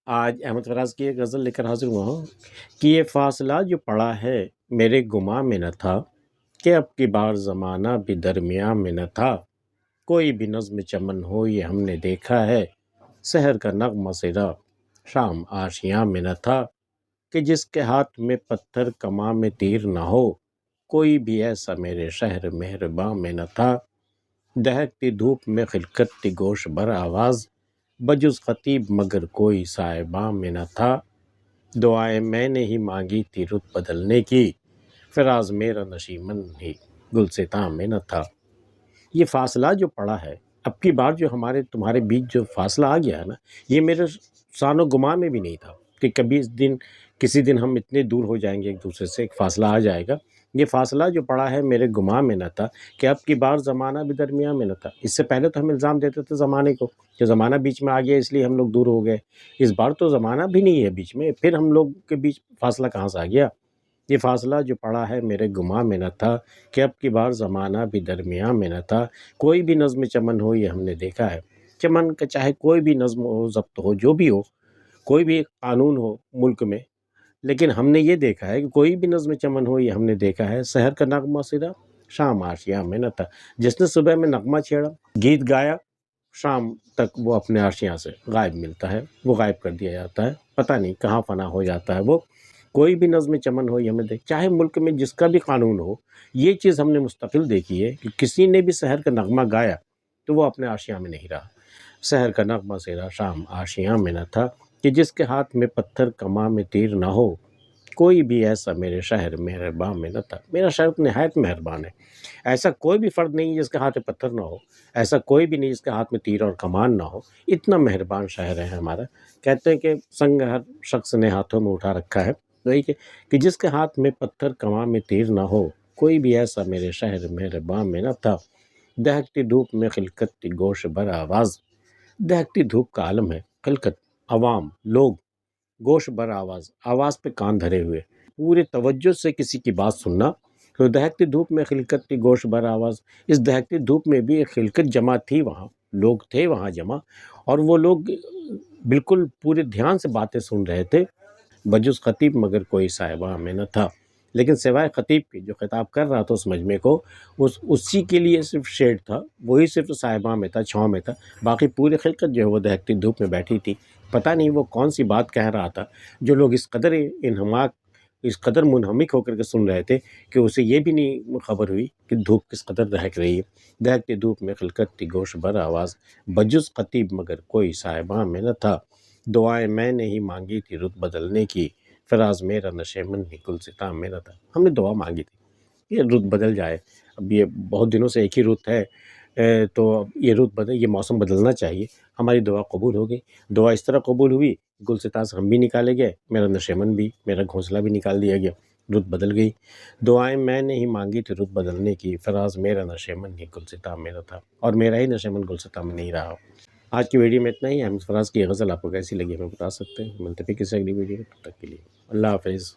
آج احمد فراز کی ایک غزل لے کر حاضر ہوا ہوں کہ یہ فاصلہ جو پڑا ہے میرے گماں میں نہ تھا، کہ اب کی بار زمانہ بھی درمیاں میں نہ تھا۔ کوئی بھی نظم چمن ہو یہ ہم نے دیکھا ہے، سحر کا نغمہ سرا شام آشیاں میں نہ تھا۔ کہ جس کے ہاتھ میں پتھر کماں میں تیر نہ ہو، کوئی بھی ایسا میرے شہر مہرباں میں نہ تھا۔ دہکتی دھوپ میں خلقت تھی گوش بر آواز، بجز خطیب مگر کوئی صاحباں میں نہ تھا۔ دعائیں میں نے ہی مانگی تھی رت بدلنے کی، فراز میرا نشیمن ہی گلستاں میں نہ تھا۔ یہ فاصلہ جو پڑا ہے، اب کی بار جو ہمارے تمہارے بیچ جو فاصلہ آ گیا ہے نا، یہ میرے شان و گمان میں بھی نہیں تھا کہ کبھی کسی دن ہم اتنے دور ہو جائیں گے ایک دوسرے سے، ایک فاصلہ آ جائے گا۔ یہ فاصلہ جو پڑا ہے میرے گمان میں نہ تھا، کہ اب کی بار زمانہ بھی درمیان میں نہ تھا۔ اس سے پہلے تو ہم الزام دیتے تھے زمانے کو کہ زمانہ بیچ میں آ گیا اس لیے ہم لوگ دور ہو گئے، اس بار تو زمانہ بھی نہیں ہے بیچ میں، پھر ہم لوگ کے بیچ فاصلہ کہاں سے آ گیا؟ یہ فاصلہ جو پڑا ہے میرے گمان میں نہ تھا، کہ اب کی بار زمانہ بھی درمیان میں نہ تھا۔ کوئی بھی نظم چمن ہو یہ ہم نے دیکھا ہے، چمن کا چاہے کوئی بھی نظم ہو، ضبط ہو، جو بھی ہو، کوئی بھی قانون ہو ملک میں، لیکن ہم نے یہ دیکھا ہے کہ کوئی بھی نظم چمن ہو یہ ہم نے دیکھا ہے، سحر کا نغمہ سرا شام آشیاں میں نہ تھا۔ جس نے صبح میں نغمہ چھیڑا، گیت گایا، شام تک وہ اپنے آشیاں سے غائب ملتا ہے، وہ غائب کر دیا جاتا ہے، پتہ نہیں کہاں فنا ہو جاتا ہے وہ۔ کوئی بھی نظم چمن ہو یہ ہمیں دیکھ، چاہے ملک میں جس کا بھی قانون ہو، یہ چیز ہم نے مستقل دیکھی ہے کہ کسی نے بھی سحر کا نغمہ گایا تو وہ اپنے آشیاں میں نہیں رہا۔ سحر کا نغمہ سرا شام آشیاں میں نہ تھا، کہ جس کے ہاتھ میں پتھر کماں میں تیر نہ ہو، کوئی بھی ایسا میرے شہر مہرباں میں نہ تھا۔ میرا شہر نہایت مہربان ہے، ایسا کوئی بھی فرد نہیں جس کے ہاتھ میں پتھر نہ ہو، ایسا کوئی بھی نہیں جس کے ہاتھ میں تیر اور کمان نہ ہو، اتنا مہربان شہر ہے ہمارا۔ کہتے ہیں کہ سنگ ہر شخص نے ہاتھوں میں اٹھا رکھا ہے، وہی کہ جس کے ہاتھ میں پتھر کمان میں تیر نہ ہو، کوئی بھی ایسا میرے شہر مہرباں میں نہ تھا۔ دہکتی دھوپ میں خلقت تھی گوش بر آواز، دہکتی دھوپ کا عالم ہے خلقت، عوام، لوگ، گوش بر آواز، آواز پہ کان دھرے ہوئے، پورے توجہ سے کسی کی بات سننا۔ تو دہکتی دھوپ میں خلقت تھی گوش بر آواز، اس دہکتی دھوپ میں بھی ایک خلقت جمع تھی، وہاں لوگ تھے وہاں جمع، اور وہ لوگ بالکل پورے دھیان سے باتیں سن رہے تھے، بجز خطیب مگر کوئی صاحبہ میں نہ تھا۔ لیکن سوائے خطیب کے جو خطاب کر رہا تھا اس مجمع کو، اسی کے لیے صرف شیڈ تھا، وہی صرف صاحبہ میں تھا، چھاؤں میں تھا، باقی پوری خلقت جو ہے وہ دہکتی دھوپ میں بیٹھی تھی۔ پتہ نہیں وہ کون سی بات کہہ رہا تھا، جو لوگ اس قدر انہماک، اس قدر منہمک ہو کر کے سن رہے تھے کہ اسے یہ بھی نہیں خبر ہوئی کہ دھوپ کس قدر دہک رہی ہے۔ دہکتی دھوپ میں خلقت تھی گوش بر آواز، بجز خطیب مگر کوئی صاحبہ میں نہ تھا۔ دعائیں میں نے ہی مانگی تھی رت بدلنے کی، فراز میرا نشیمن ہی گلستاں میں نہ تھا۔ ہم نے دعا مانگی تھی یہ رت بدل جائے، اب یہ بہت دنوں سے ایک ہی رت ہے، تو یہ رت بدل، یہ موسم بدلنا چاہیے۔ ہماری دعا قبول ہو گئی، دعا اس طرح قبول ہوئی، گلستاں سے ہم بھی نکالے گئے، میرا نشیمن بھی، میرا گھونسلہ بھی نکال دیا گیا، رت بدل گئی۔ دعائیں میں نے ہی مانگی تھی رت بدلنے کی، فراز میرا نشیمن ہی گلستاں میں نہ تھا، اور میرا ہی نشیمن گلستاں میں نہیں رہا۔ آج کی ویڈیو میں اتنا ہی۔ احمد فراز کی یہ غزل آپ کو کیسی لگی ہمیں بتا سکتے ہیں، ملتے ہیں کسی اگلی ویڈیو میں، تب تک کے لیے اللہ حافظ۔